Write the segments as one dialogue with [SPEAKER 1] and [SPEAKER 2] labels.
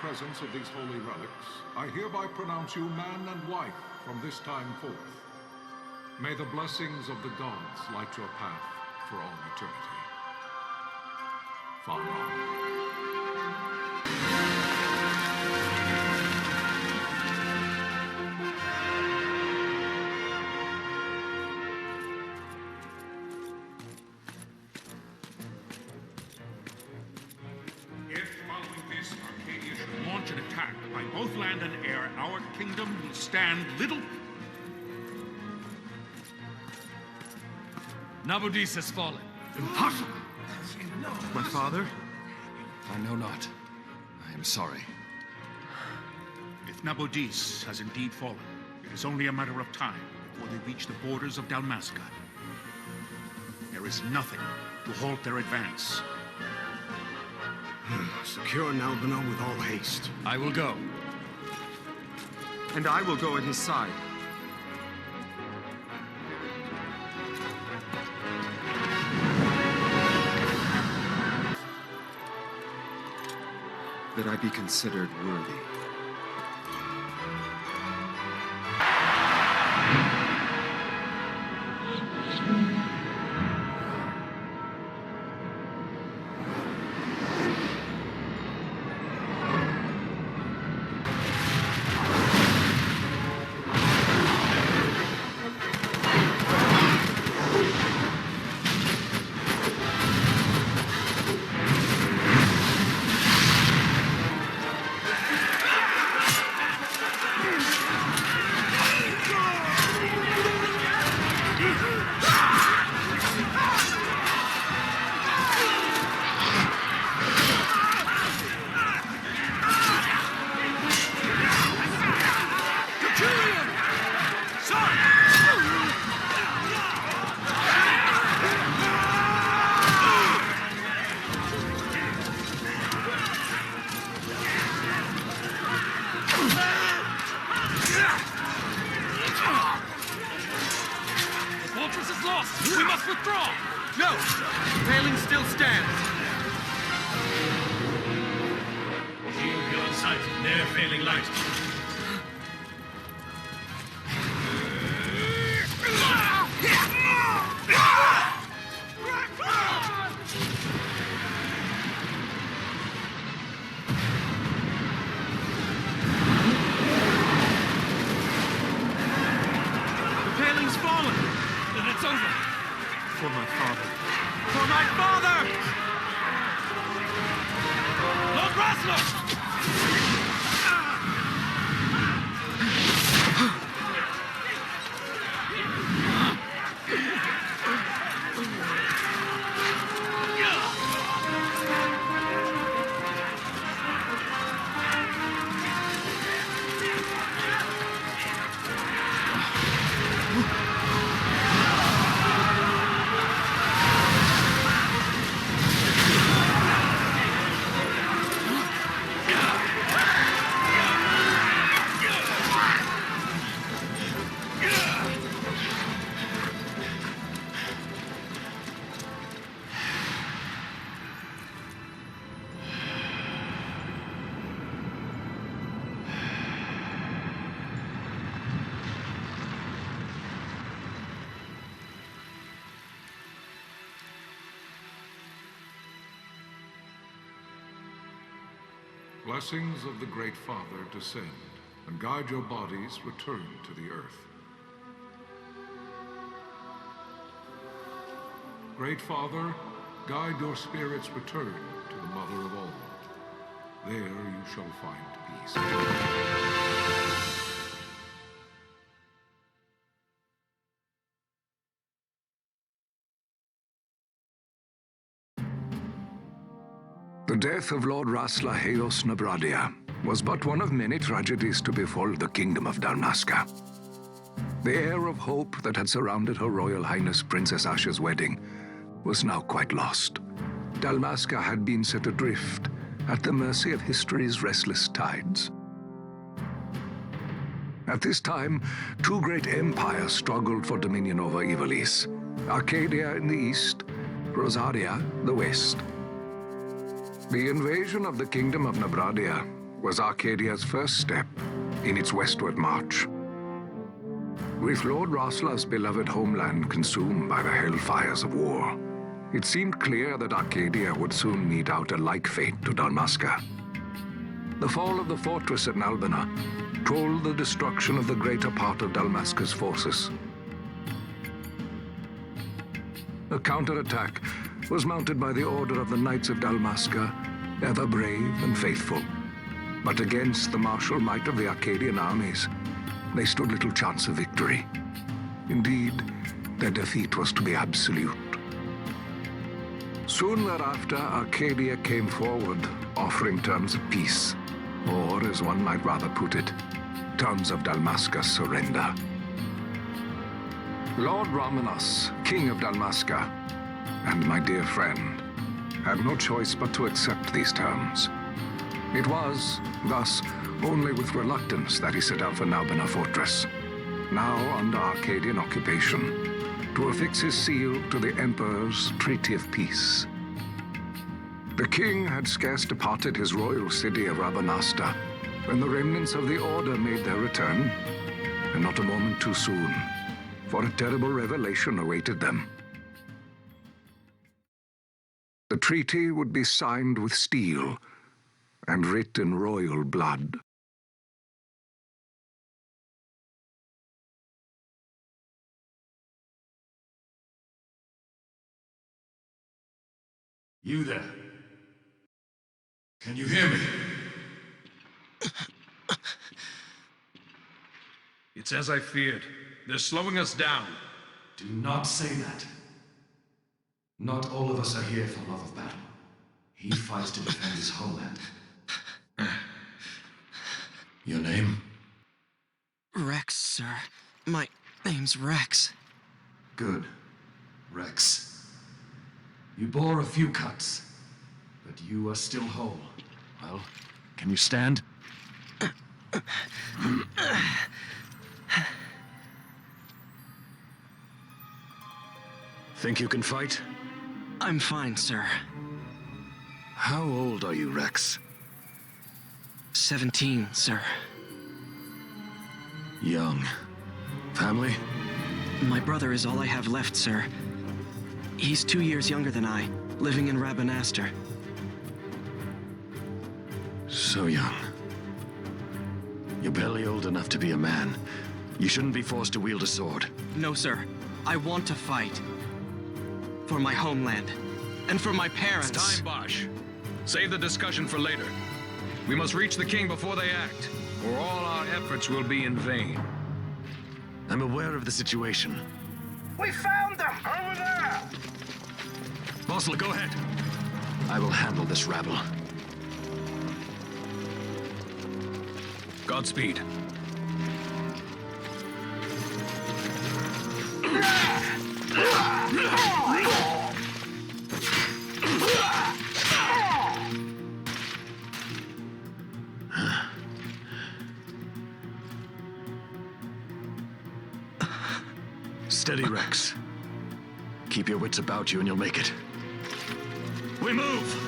[SPEAKER 1] presence of these holy relics, I hereby pronounce you man and wife from this time forth. May the blessings of the gods light your path for all eternity. Farewell.
[SPEAKER 2] An attack by both land and air, our kingdom will stand little.
[SPEAKER 3] Nabudis has fallen.
[SPEAKER 2] Impossible!
[SPEAKER 4] My father?
[SPEAKER 3] I know not. I am sorry.
[SPEAKER 2] If Nabudis has indeed fallen, it is only a matter of time before they reach the borders of Dalmasca. There is nothing to halt their advance.
[SPEAKER 4] Secure Nalbano with all haste.
[SPEAKER 3] I will go.
[SPEAKER 4] And I will go at his side. That I be considered worthy.
[SPEAKER 3] We must withdraw!
[SPEAKER 4] No! Railing still stands.
[SPEAKER 3] Shield beyond sight. Near failing light.
[SPEAKER 4] The paling's fallen.
[SPEAKER 3] Then it's over.
[SPEAKER 4] For my father. For my father!
[SPEAKER 3] Lord Rasler!
[SPEAKER 1] Blessings of the Great Father descend, and guide your bodies return to the earth. Great Father, guide your spirits return to the Mother of all. There you shall find peace.
[SPEAKER 5] The death of Lord Rasla Heos Nabradia was but one of many tragedies to befall the Kingdom of Dalmasca. The air of hope that had surrounded Her Royal Highness Princess Asha's wedding was now quite lost. Dalmasca had been set adrift at the mercy of history's restless tides. At this time, two great empires struggled for dominion over Ivalice: Arcadia in the east, Rosaria the west. The invasion of the Kingdom of Nabradia was Arcadia's first step in its westward march. With Lord Rosslah's beloved homeland consumed by the hellfires of war, it seemed clear that Arcadia would soon mete out a like fate to Dalmasca. The fall of the fortress at Nalbina told the destruction of the greater part of Dalmasca's forces. A counterattack was mounted by the order of the Knights of Dalmasca, ever brave and faithful. But against the martial might of the Arcadian armies, they stood little chance of victory. Indeed, their defeat was to be absolute. Soon thereafter, Arcadia came forward, offering terms of peace, or, as one might rather put it, terms of Dalmasca's surrender. Lord Romanos, King of Dalmasca, and my dear friend, had no choice but to accept these terms. It was, thus, only with reluctance that he set out for Nalbina Fortress, now under Arcadian occupation, to affix his seal to the Emperor's Treaty of Peace. The king had scarce departed his royal city of Rabanasta when the remnants of the Order made their return, and not a moment too soon, for a terrible revelation awaited them. The treaty would be signed with steel and writ in royal blood.
[SPEAKER 3] You there? Can you hear me?
[SPEAKER 6] It's as I feared. They're slowing us down.
[SPEAKER 3] Do not say that. Not all of us are here for love of battle. He fights to defend his homeland. Your name?
[SPEAKER 7] Reks, sir. My name's Reks.
[SPEAKER 3] Good. Reks. You bore a few cuts, but you are still whole. Well, can you stand? Think you can fight?
[SPEAKER 7] I'm fine, sir.
[SPEAKER 3] How old are you, Reks?
[SPEAKER 7] 17, sir.
[SPEAKER 3] Young. Family?
[SPEAKER 7] My brother is all I have left, sir. He's 2 years younger than I, living in Rabanastre.
[SPEAKER 3] So young. You're barely old enough to be a man. You shouldn't be forced to wield a sword.
[SPEAKER 7] No, sir. I want to fight. For my homeland. And for my parents.
[SPEAKER 6] It's time, Bosch. Save the discussion for later. We must reach the king before they act, or all our efforts will be in vain.
[SPEAKER 3] I'm aware of the situation.
[SPEAKER 8] We found them! Over there!
[SPEAKER 3] Bosler, go ahead. I will handle this rabble.
[SPEAKER 6] Godspeed.
[SPEAKER 3] Steady, Reks. Keep your wits about you and you'll make it. We move!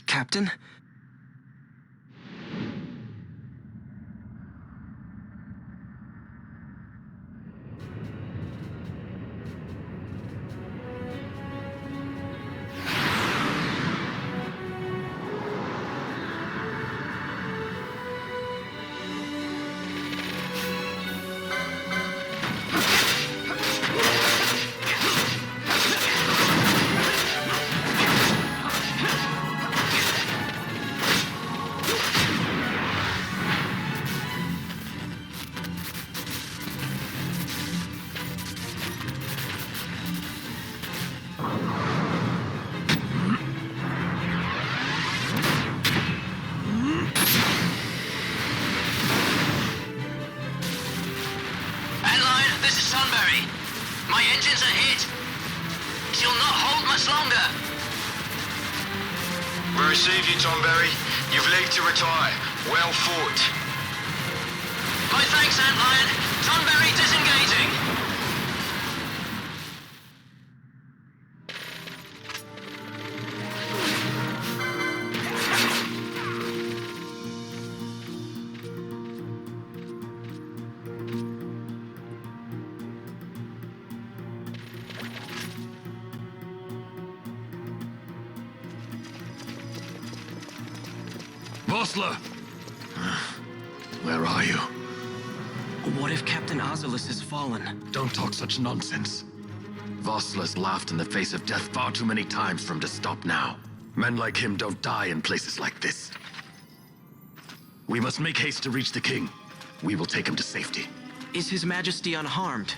[SPEAKER 7] Captain?
[SPEAKER 9] This is Sunbury. My engines are hit. She'll not hold much longer.
[SPEAKER 10] We receive you, Tonberry. You've leave to retire. Well fought.
[SPEAKER 9] My thanks, Antlion. Sunbury disengaging.
[SPEAKER 3] Vossler! Where are you?
[SPEAKER 7] What if Captain Oculus has fallen?
[SPEAKER 3] Don't talk such nonsense. Vossler's laughed in the face of death far too many times for him to stop now. Men like him don't die in places like this. We must make haste to reach the king. We will take him to safety.
[SPEAKER 7] Is His Majesty unharmed?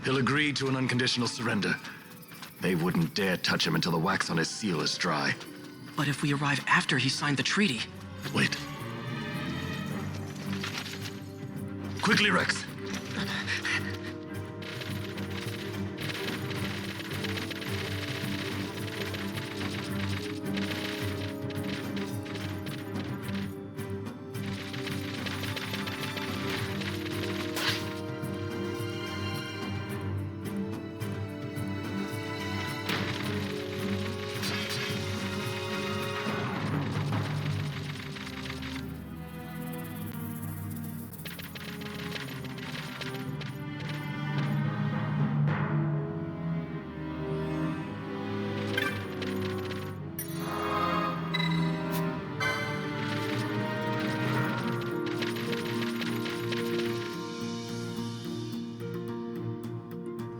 [SPEAKER 3] He'll agree to an unconditional surrender. They wouldn't dare touch him until the wax on his seal is dry.
[SPEAKER 7] But if we arrive after he signed the treaty...
[SPEAKER 3] Wait. Quickly, Reks.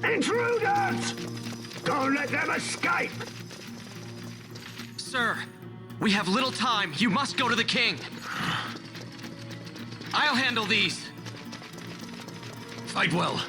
[SPEAKER 8] Intruders! Don't let them escape!
[SPEAKER 7] Sir, we have little time. You must go to the king. I'll handle these.
[SPEAKER 3] Fight well.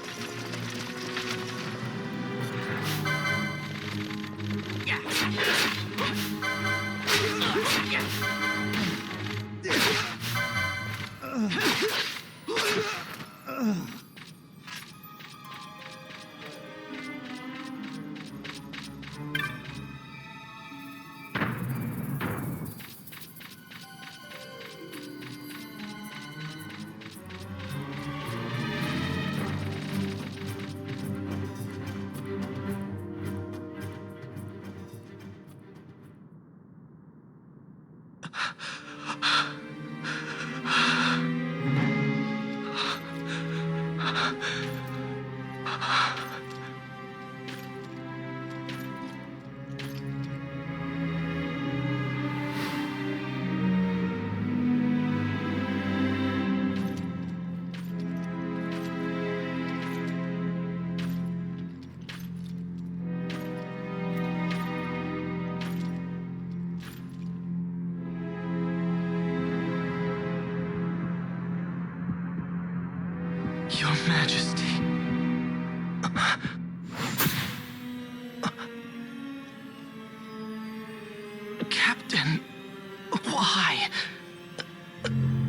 [SPEAKER 7] Your Majesty. Captain, why?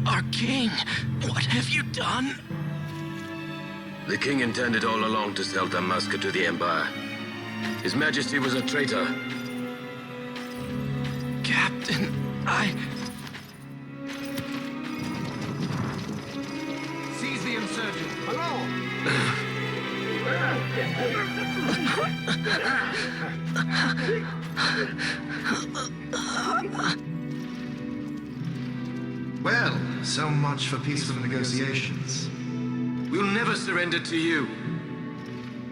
[SPEAKER 7] Our king, what have you done?
[SPEAKER 11] The king intended all along to sell Damascus to the Empire. His Majesty was a traitor.
[SPEAKER 7] Captain,
[SPEAKER 8] Seize the insurgent. Hello!
[SPEAKER 12] Well, so much for peaceful negotiations.
[SPEAKER 11] We'll never surrender to you.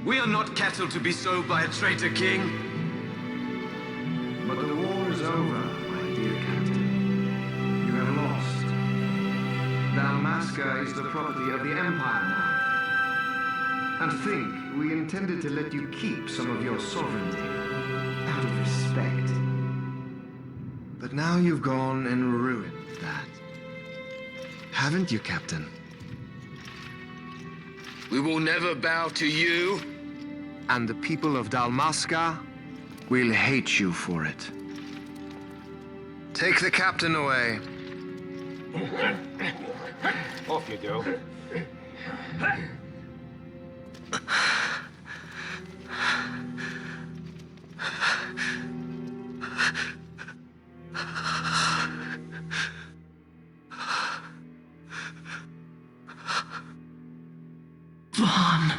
[SPEAKER 11] We are not cattle to be sold by a traitor king.
[SPEAKER 12] But the war is over, my dear captain. You have lost. Dalmasca is the property of the Empire now. And think, we intended to let you keep some of your sovereignty, out of respect. But now you've gone and ruined that. Haven't you, Captain?
[SPEAKER 11] We will never bow to you.
[SPEAKER 12] And the people of Dalmasca will hate you for it. Take the captain away.
[SPEAKER 8] Off you go.
[SPEAKER 7] Vaughn.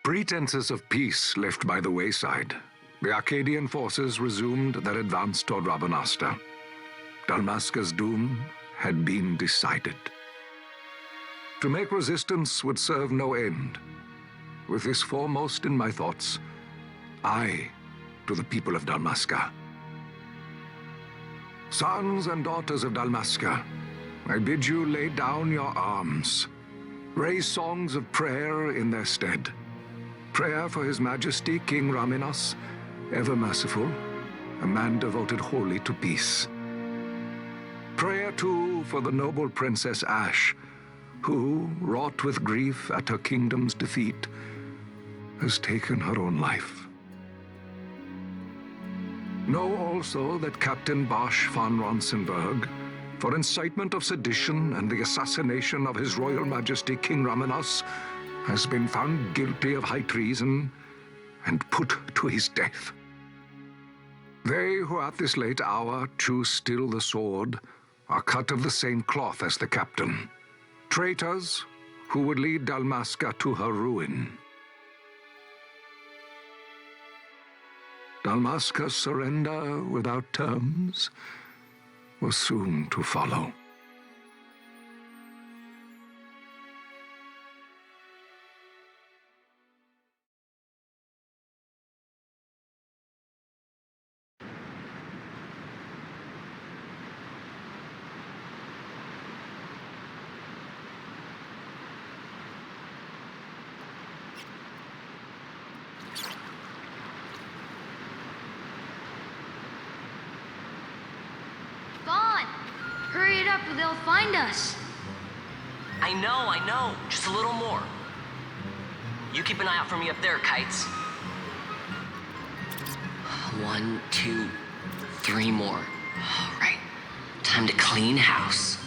[SPEAKER 5] Pretenses of peace left by the wayside, the Arcadian forces resumed their advance toward Rabanasta. Dalmasca's doom had been decided. To make resistance would serve no end. With this foremost in my thoughts, I, to the people of Dalmasca. Sons and daughters of Dalmasca, I bid you lay down your arms. Raise songs of prayer in their stead. Prayer for His Majesty King Raminas, ever merciful, a man devoted wholly to peace. Prayer, too, for the noble Princess Ash, who, wrought with grief at her kingdom's defeat, has taken her own life. Know also that Captain Bosch von Ronsenberg, for incitement of sedition and the assassination of His Royal Majesty King Raminas, has been found guilty of high treason and put to his death. They who at this late hour choose still the sword are cut of the same cloth as the captain. Traitors who would lead Dalmasca to her ruin. Dalmasca's surrender without terms was soon to follow.
[SPEAKER 13] Hurry it up or they'll find us.
[SPEAKER 9] I know. Just a little more. You keep an eye out for me up there, Kites. 1, 2, 3 more. All right. Time to clean house.